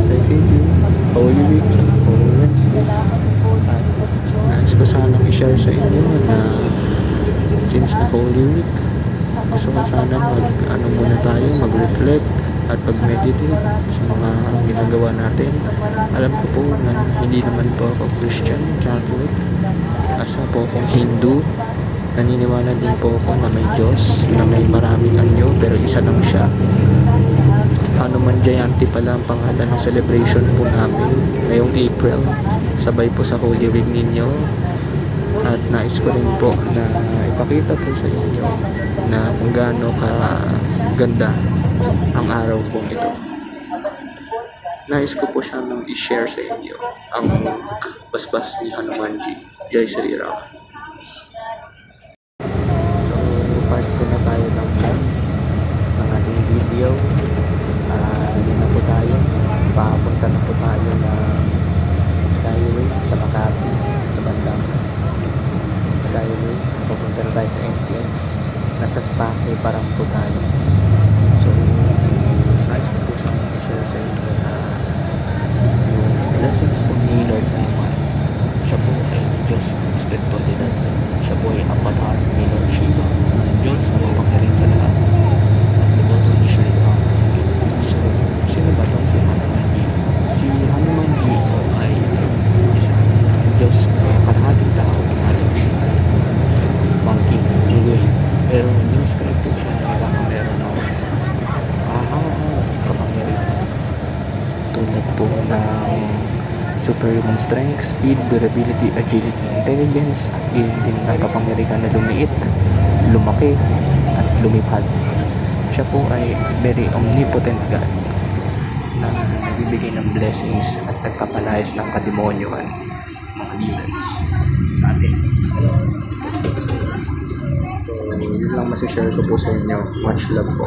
Pasay City, Holy Week, Holy Wednesday. At nais ko sanang i-share sa inyo na since the Holy Week, gusto ko sana muna tayo, mag-reflect at pag-meditate sa mga ginagawa natin. Alam ko po na hindi naman po ako Christian, Catholic, asa po akong Hindu. Naniniwala din po ako na may Diyos, na may maraming anyo, pero isa lang siya. Hanuman Jayanti pala ang pangalan ng celebration po namin ngayong April, sabay po sa Holy Week ninyo. At nais ko rin po na ipakita po sa inyo na kung gaano ganda ang araw pong ito. Nais ko po siyang i-share sa inyo ang basbas ni Hanumanji. Jai Shri Ram. So, part ko na tayo ng vlog ng ating video. Hindi na po tayo. Papunta na po tayo ng Skyway sa Makati, sa bandang Skyway. Papunta na tayo sa STX. Nasa Pasay parang po tayo. So, nais ko po siyang i-share sa inyo na yung blessings po ni Lord naman. Siya po ay Diyos ng Espiritualidad. Siya po ay avatar ni Lord Shiva. Diyos na mapangaring sa lahat. At devoto ni Shri Ram. So, sino ba ito si Hanumanji? Si Hanumanji ay isang Diyos na kalahating tao ng ating monkey, unggoy. Pero ni-describe po siya na baka meron ako kapangyarihan. Tulad po ng superhuman strength, speed, durability, agility, intelligence, at yun din ang kapangyarihan na lumiit, lumaki, at lumipad. Siya po ay very omnipotent God na nagbibigay ng blessings at nagpapalayas ng kademonyohan, mga demons sa atin. So, yun lang masishare ko po sa inyo. Much love po.